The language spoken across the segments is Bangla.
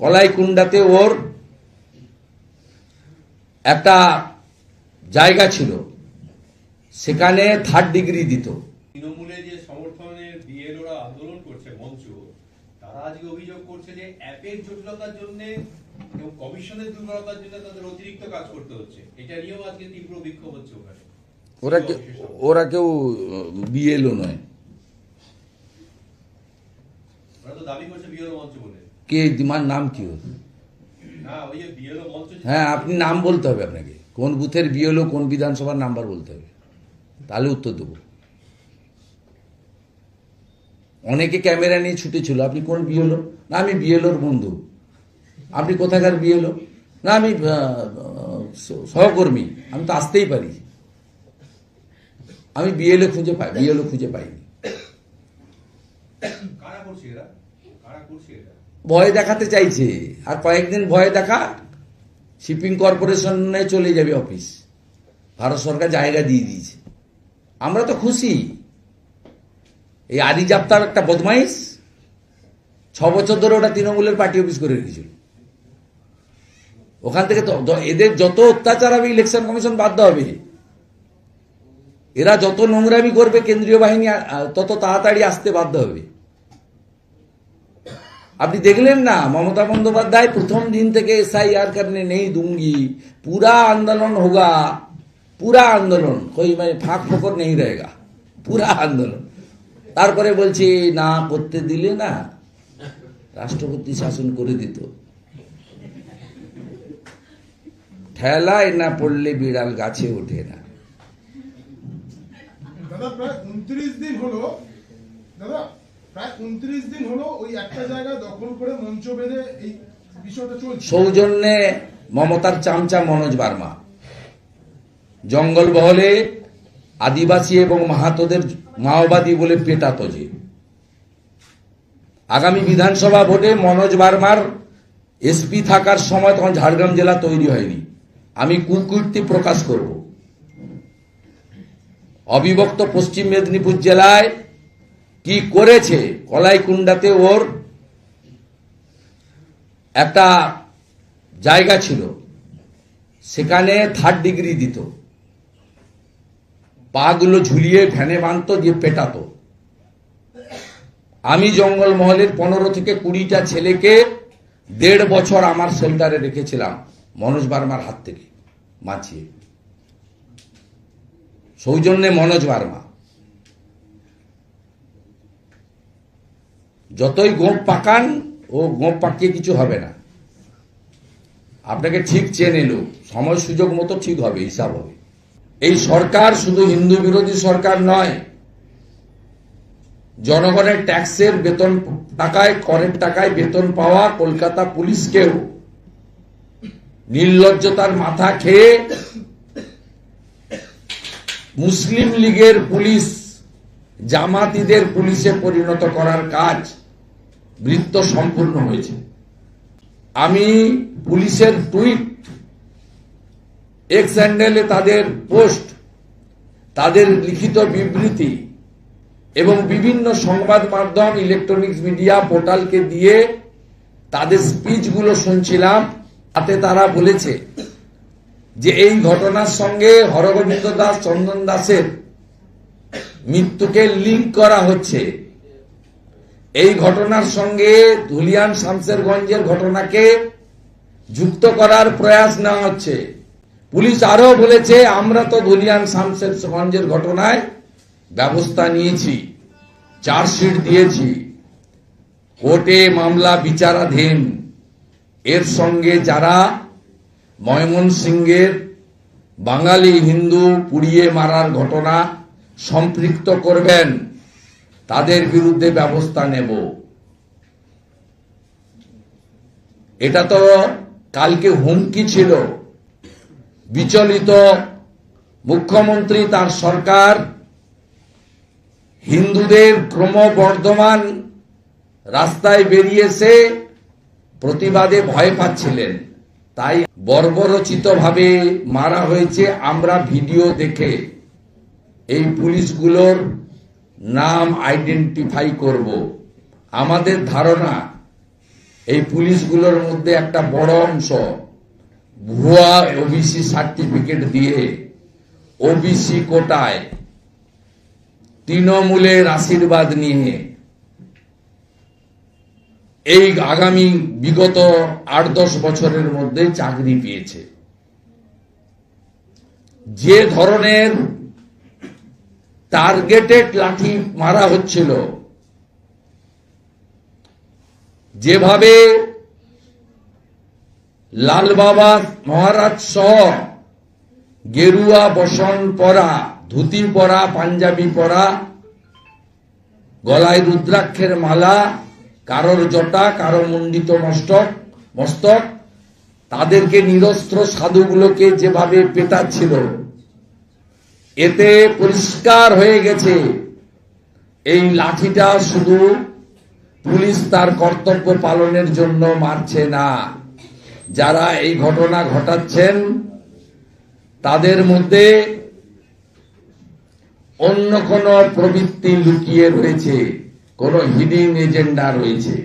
কলাইকুণ্ডাতে ওর একটা জায়গা ছিল, সেখানে 3rd ডিগ্রি দিত। তৃণমূলে যে সমর্থনে বিএলওরা আন্দোলন করছে মঞ্চ, তারা আজকে অভিযোগ করছে যে অ্যাপের জটিলতার জন্য এবং কমিশনের দুর্বলতার জন্য তাদের অতিরিক্ত কাজ করতে হচ্ছে। এটা নিয়েও আজকে তীব্র বিক্ষোভ হচ্ছে ওখানে। ওরা কেউ বিএলও নয়, ওরা তো দাবি করছে বিএলও মঞ্চ বলে। কে তোমার নাম কি ওর? না, ওই যে বিএলও মঞ্চ। হ্যাঁ, আপনি নাম বলতে হবে, আপনাকে কোন বুথের বিএলও, কোন বিধানসভার নাম্বার বলতে হবে, তাহলে উত্তর দেবো। অনেকে ক্যামেরা নিয়ে ছুটেছিল, আপনি কোন বিএলও? না আমি বিএলওর বন্ধু। আপনি কোথাকার বিএলও? না আমি সহকর্মী, আমি তো আসতেই পারি। আমি বিএলও খুঁজে পাইনি। কারা করছে এরা? ভয় দেখাতে চাইছে, আর কয়েকদিন ভয় দেখা, শিপিং কর্পোরেশনে চলে যাবে অফিস। ভারত সরকার জায়গা দিয়ে দিয়েছে, আমরা তো খুশি। এই আদি জাপ্তার একটা বদমাইশ 6 বছর ধরে ওটা তৃণমূলের পার্টি অফিস করে রেখেছিল। ওখান থেকে এদের যত অত্যাচার হবে ইলেকশন কমিশন বাধ্য হবে। এরা যত নোংরামি করবে কেন্দ্রীয় বাহিনী তত তাড়াতাড়ি আসতে বাধ্য হবে। আপনি দেখলেন না, মমতা বন্দ্যোপাধ্যায় প্রথম দিন থেকে SIR करने नहीं दूंगी, पूरा आंदोलन होगा, पूरा आंदोलन, कोई मैं फाक फोकर नहीं रहेगा, पूरा आंदोलन। তারপরে বলছি না করতে দিলে না রাষ্ট্রপতি শাসন করে দিত। ঠেলায় না পড়লে বিড়াল গাছে ওঠে না। দাদা প্রায় 29 দিন হলো ওই একটা জায়গা দখল করে মঞ্চ বেঁধে এই বিষয়টা চলছে। সৌজন্যে মমতার চামচা মনোজ বার্মা জঙ্গলমহলে আদিবাসী এবং মাহাতোদের মাওবাদী বলে পেটাতো যে। আগামী বিধানসভা ভোটে মনোজ বার্মার এসপি থাকার সময় তখন ঝাড়গ্রাম জেলা তৈরি হয়নি। আমি কুকীর্তি প্রকাশ করব। অবিভক্ত পশ্চিম মেদিনীপুর জেলায় কি করেছে, কলাইকুণ্ডাতে ওর একটা জায়গা ছিল, সেখানে 3rd ডিগ্রি দিত। পাগুলো ঝুলিয়ে ভ্যানে বাঁধত, দিয়ে পেটাতো। আমি জঙ্গলমহলের 15 থেকে 20টা ছেলেকে 1.5 বছর আমার শেল্টারে রেখেছিলাম মনোজ বার্মার হাত থেকে বাঁচিয়ে। সৌজন্যে মনোজ বার্মা। যতই গোপ পাকান, ও গোপ পাকিয়ে কিছু হবে না। আপনাকে ঠিক চেনে এলো, সময় সুযোগ মতো ঠিক হবে, হিসাব হবে। এই সরকার শুধু হিন্দু বিরোধী সরকার নয়, জনগণের ট্যাক্সের বেতন টাকায়, করের টাকায় বেতন পাওয়া কলকাতা পুলিশকেও নির্লজ্জতার মাথা খেয়ে মুসলিম লীগের পুলিশ জামাতিদের পুলিশে পরিণত করার কাজ বৃত্ত সম্পূর্ণ হয়েছে। আমি পুলিশের টুইট, এক্স হ্যান্ডেলে তাদের পোস্ট, তাদের লিখিত বিবৃতি এবং বিভিন্ন সংবাদ মাধ্যম, ইলেকট্রনিক্স মিডিয়া পোর্টালকে দিয়ে তাদের স্পিচগুলো শুনছিলাম। তাতে তারা বলেছে যে এই ঘটনার সঙ্গে হরগোবিন্দ দাস, চন্দন দাসের মৃত্যুকে লিঙ্ক করা হচ্ছে। এই ঘটনার সঙ্গে ধুলিয়ান শামসেরগঞ্জের ঘটনাকে যুক্ত করার প্রয়াস নেওয়া হচ্ছে। পুলিশ আরো বলেছে, আমরা তো ধুলিয়ান শামসেরগঞ্জের ঘটনায় ব্যবস্থা নিয়েছি, চার্জশিট দিয়েছি, কোর্টে মামলা বিচারাধীন। এর সঙ্গে যারা ময়মনসিংহের বাঙালি হিন্দু পুড়িয়ে মারার ঘটনা সম্পৃক্ত করবেন, তাদের বিরুদ্ধে ব্যবস্থা নেব। এটা তো কালকে হুমকি ছিল। বিচলিত মুখ্যমন্ত্রী, তার সরকার হিন্দুদের ক্রমবর্ধমান রাস্তায় বেরিয়েছে প্রতিবাদে ভয় পাচ্ছিলেন, তাই বর্বরচিতভাবে মারা হয়েছে। আমরা ভিডিও দেখে এই পুলিশগুলোর নাম আইডেন্টিফাই করব। আমাদের ধারণা এই পুলিশগুলোর মধ্যে একটা বড় অংশ ভুয়া ওবিসি সার্টিফিকেট দিয়ে ওবিসি কোটায় তৃণমূলের আশীর্বাদ নিয়ে এই আগামী বিগত 8-10 বছরের মধ্যে চাকরি পেয়েছে। যে ধরনের টার্গেটেড লাঠি মারা হচ্ছিল, যেভাবে লাল বাবা মহারাজ সহ গেরুয়া বসন পরা, ধুতি পরা, পাঞ্জাবি পরা, গলায় রুদ্রাক্ষের মালা, কারোর জটা, কারো মুন্ডিত মস্তক, তাদেরকে নিরস্ত্র সাধুগুলোকে যেভাবে পেটাচ্ছিল, এতে পরিষ্কার হয়ে গেছে এই লাঠিটা শুধু পুলিশ তার কর্তব্য পালনের জন্য মারছে না। যারা এই ঘটনা ঘটাচ্ছেন তাদের মধ্যে অন্য কোন প্রবৃত্তি লুকিয়ে রয়েছে, কোন হিডিং এজেন্ডা রয়েছে।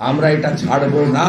আমরা এটা ছাড়বো না।